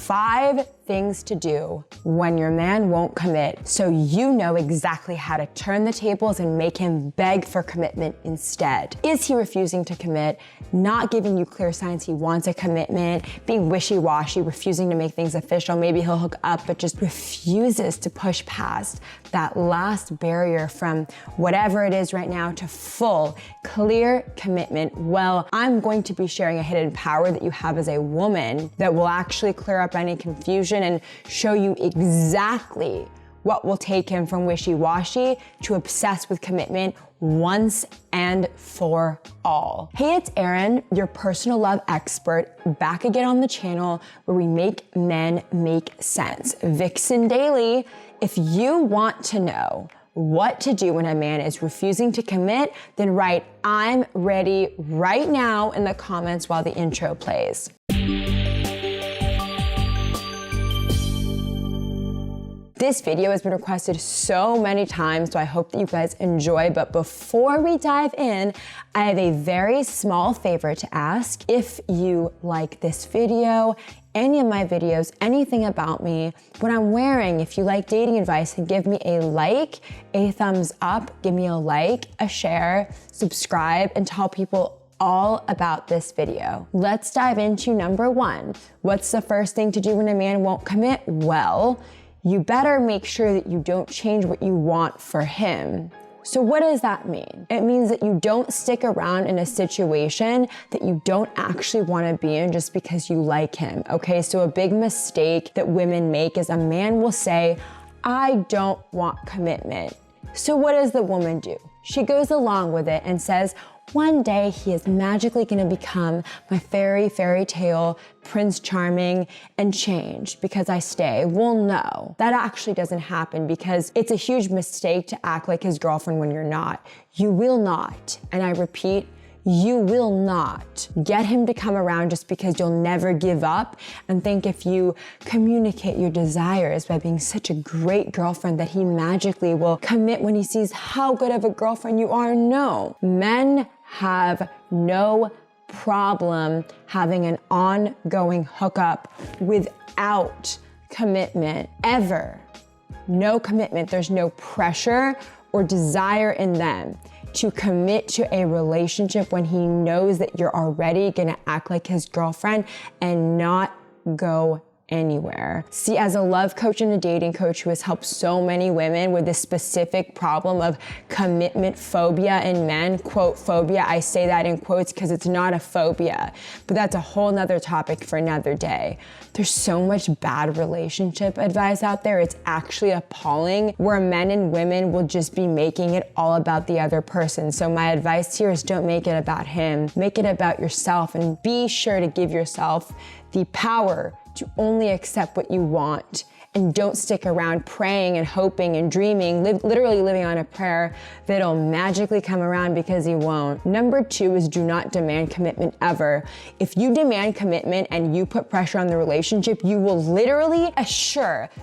5 things to do when your man won't commit, so you know exactly how to turn the tables and make him beg for commitment instead. Is he refusing to commit, not giving you clear signs he wants a commitment, being wishy-washy, refusing to make things official? Maybe he'll hook up, but just refuses to push past that last barrier from whatever it is right now to full, clear commitment. Well, I'm going to be sharing a hidden power that you have as a woman that will actually clear up any confusion and show you exactly what will take him from wishy-washy to obsessed with commitment once and for all. Hey, it's Erin, your personal love expert, back again on the channel where we make men make sense. VixenDaily. If you want to know what to do when a man is refusing to commit, then write "I'm ready" right now in the comments while the intro plays. This video has been requested so many times, so I hope that you guys enjoy. But before we dive in, I have a very small favor to ask. If you like this video, any of my videos, anything about me, what I'm wearing, if you like dating advice, then give me a like, a thumbs up, give me a like, a share, subscribe, and tell people all about this video. Let's dive into number 1. What's the first thing to do when a man won't commit? Well, you better make sure that you don't change what you want for him. So what does that mean? It means that you don't stick around in a situation that you don't actually want to be in just because you like him, okay? So a big mistake that women make is a man will say, "I don't want commitment." So what does the woman do? She goes along with it and says, "One day he is magically gonna become my fairy tale Prince Charming and change because I stay." Well, no, that actually doesn't happen, because it's a huge mistake to act like his girlfriend when you're not. You will not, and I repeat, you will not get him to come around just because you'll never give up and think if you communicate your desires by being such a great girlfriend that he magically will commit when he sees how good of a girlfriend you are. No, men have no problem having an ongoing hookup without commitment, ever. No commitment. There's no pressure or desire in them to commit to a relationship when he knows that you're already gonna act like his girlfriend and not go anywhere. See, as a love coach and a dating coach who has helped so many women with this specific problem of commitment phobia in men, quote phobia, I say that in quotes because it's not a phobia, but that's a whole nother topic for another day. There's so much bad relationship advice out there. It's actually appalling, where men and women will just be making it all about the other person. So my advice here is don't make it about him. Make it about yourself, and be sure to give yourself the power to only accept what you want, and don't stick around praying and hoping and dreaming, literally living on a prayer that'll magically come around, because he won't. Number 2 is do not demand commitment ever. If you demand commitment and you put pressure on the relationship, you will literally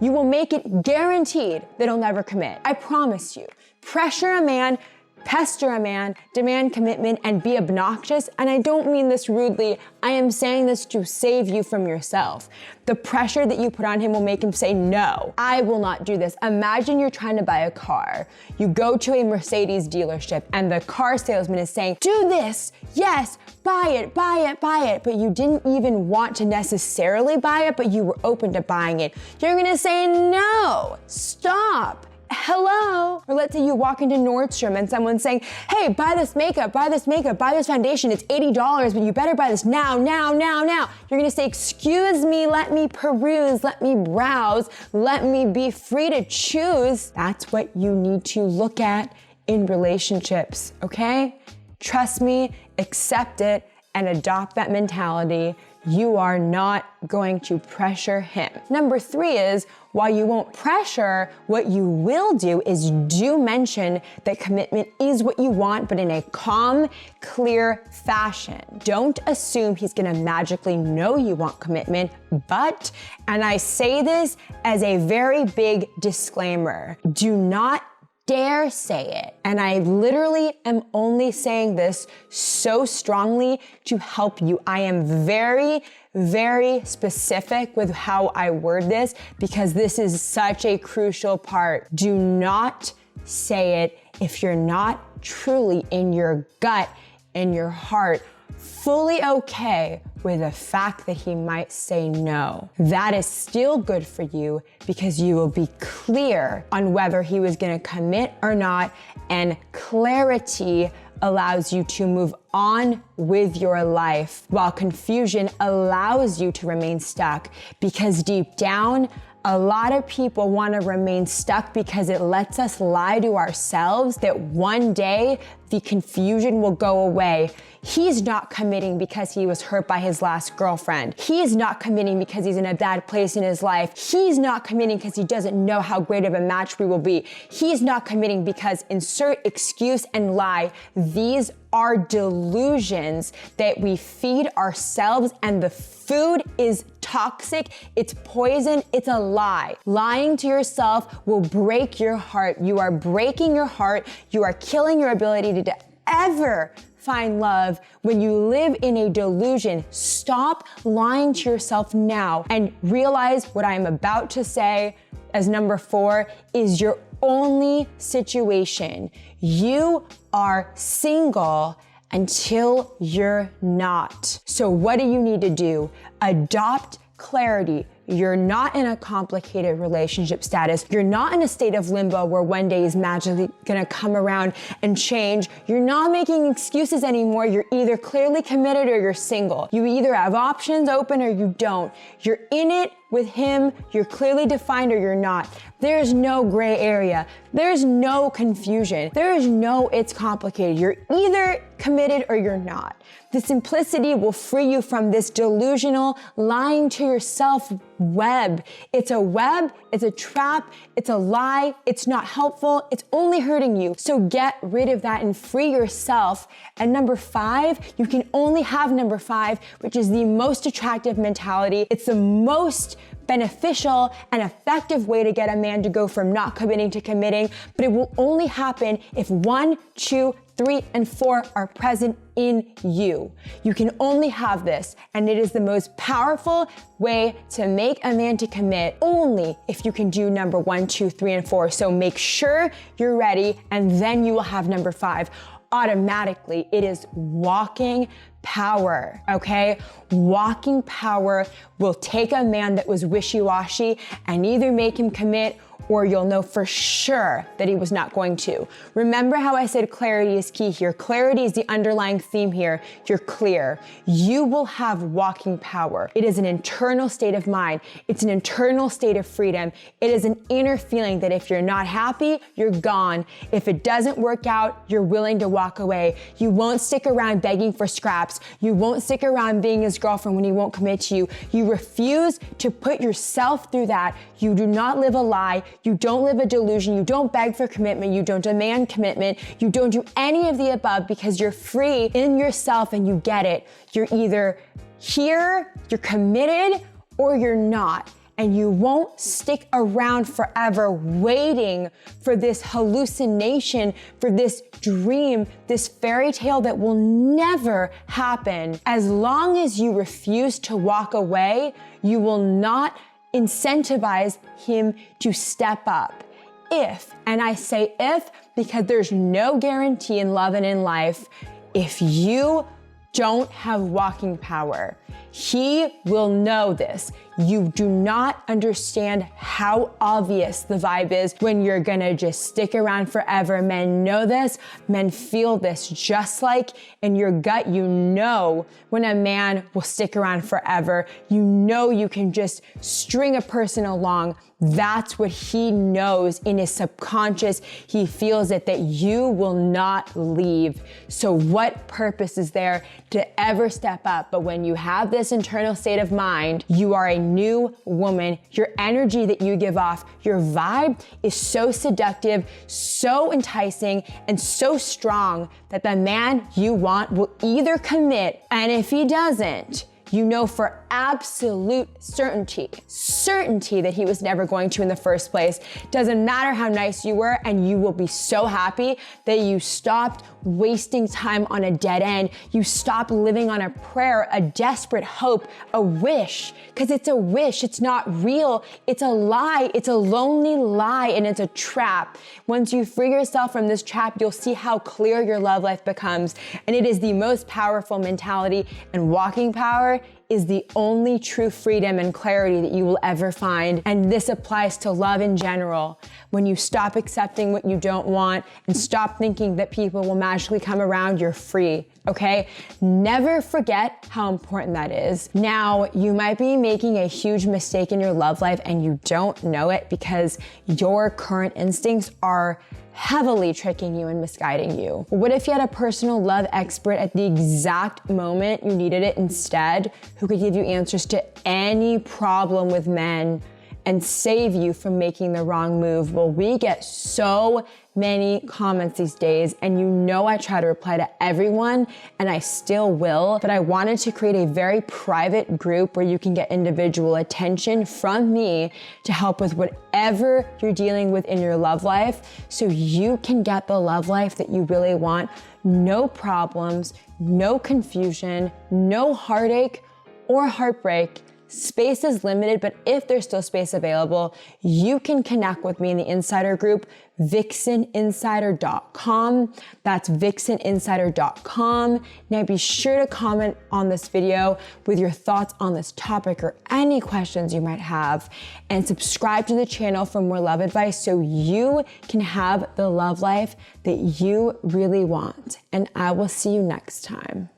you will make it guaranteed that he'll never commit. I promise you. Pressure a man, pester a man, demand commitment, and be obnoxious. And I don't mean this rudely. I am saying this to save you from yourself. The pressure that you put on him will make him say, "No, I will not do this." Imagine you're trying to buy a car. You go to a Mercedes dealership and the car salesman is saying, "Do this, yes, buy it, buy it, buy it." But you didn't even want to necessarily buy it, but you were open to buying it. You're gonna say, "No, stop. Hello." Or let's say you walk into Nordstrom and someone's saying, "Hey, buy this makeup, buy this makeup, buy this foundation. It's $80, but you better buy this now, now, now, now." You're gonna say, "Excuse me, let me peruse, let me browse, let me be free to choose." That's what you need to look at in relationships, okay? Trust me, accept it, and adopt that mentality. You are not going to pressure him. Number 3 is, while you won't pressure, what you will do is do mention that commitment is what you want, but in a calm, clear fashion. Don't assume he's gonna magically know you want commitment, but, and I say this as a very big disclaimer, do not dare say it. And I literally am only saying this so strongly to help you. I am very, very specific with how I word this because this is such a crucial part. Do not say it if you're not truly in your gut, in your heart, fully okay with the fact that he might say no. That is still good for you because you will be clear on whether he was gonna commit or not, and clarity allows you to move on with your life, while confusion allows you to remain stuck, because deep down, a lot of people want to remain stuck because it lets us lie to ourselves that one day the confusion will go away. He's not committing because he was hurt by his last girlfriend. He's not committing because he's in a bad place in his life. He's not committing because he doesn't know how great of a match we will be. He's not committing because insert excuse and lie. These are delusions that we feed ourselves, and the food is toxic, it's poison, it's a lie. Lying to yourself will break your heart. You are breaking your heart. You are killing your ability to ever find love when you live in a delusion. Stop lying to yourself now and realize what I am about to say as number 4 is your only situation. You are single until you're not. So what do you need to do? Adopt clarity. You're not in a complicated relationship status. You're not in a state of limbo where one day is magically gonna come around and change. You're not making excuses anymore. You're either clearly committed or you're single. You either have options open or you don't. You're in it with him, you're clearly defined or you're not. There's no gray area. There's no confusion. There is no it's complicated. You're either committed or you're not. The simplicity will free you from this delusional lying to yourself web. It's a web, it's a trap, it's a lie, it's not helpful, it's only hurting you. So get rid of that and free yourself. And number 5, you can only have number 5, which is the most attractive mentality. It's the most beneficial and effective way to get a man to go from not committing to committing, but it will only happen if 1, 2, 3, and 4 are present in you. You can only have this, and it is the most powerful way to make a man to commit only if you can do number 1, 2, 3, and 4. So make sure you're ready, and then you will have number 5. Automatically, it is walking power, okay? Walking power will take a man that was wishy-washy and either make him commit or you'll know for sure that he was not going to. Remember how I said clarity is key here. Clarity is the underlying theme here. You're clear. You will have walking power. It is an internal state of mind. It's an internal state of freedom. It is an inner feeling that if you're not happy, you're gone. If it doesn't work out, you're willing to walk away. You won't stick around begging for scraps. You won't stick around being his girlfriend when he won't commit to you. You refuse to put yourself through that. You do not live a lie. You don't live a delusion. You don't beg for commitment. You don't demand commitment. You don't do any of the above because you're free in yourself and you get it. You're either here, you're committed, or you're not. And you won't stick around forever waiting for this hallucination, for this dream, this fairy tale that will never happen. As long as you refuse to walk away, you will not incentivize him to step up. If, and I say if because there's no guarantee in love and in life, if you don't have walking power, he will know this. You do not understand how obvious the vibe is when you're gonna just stick around forever. Men know this, men feel this, just like in your gut, you know when a man will stick around forever. You know you can just string a person along. That's what he knows in his subconscious. He feels it, that you will not leave. So what purpose is there to ever step up? But when you have this internal state of mind, you are a new woman. Your energy that you give off, your vibe is so seductive, so enticing, and so strong that the man you want will either commit, and if he doesn't, you know for absolute certainty that he was never going to in the first place. Doesn't matter how nice you were, and you will be so happy that you stopped wasting time on a dead end. You stopped living on a prayer, a desperate hope, a wish, because it's a wish. It's not real. It's a lie. It's a lonely lie, and it's a trap. Once you free yourself from this trap, you'll see how clear your love life becomes, and it is the most powerful mentality, and walking power is the only true freedom and clarity that you will ever find. And this applies to love in general. When you stop accepting what you don't want and stop thinking that people will magically come around, you're free, okay? Never forget how important that is. Now, you might be making a huge mistake in your love life and you don't know it because your current instincts are heavily tricking you and misguiding you. What if you had a personal love expert at the exact moment you needed it instead, who could give you answers to any problem with men and save you from making the wrong move? Well, we get so many comments these days, and you know I try to reply to everyone, and I still will, but I wanted to create a very private group where you can get individual attention from me to help with whatever you're dealing with in your love life, so you can get the love life that you really want. No problems, no confusion, no heartache or heartbreak. Space is limited, but if there's still space available, you can connect with me in the insider group, VixenInsider.com. That's VixenInsider.com. Now be sure to comment on this video with your thoughts on this topic or any questions you might have, and subscribe to the channel for more love advice so you can have the love life that you really want. And I will see you next time.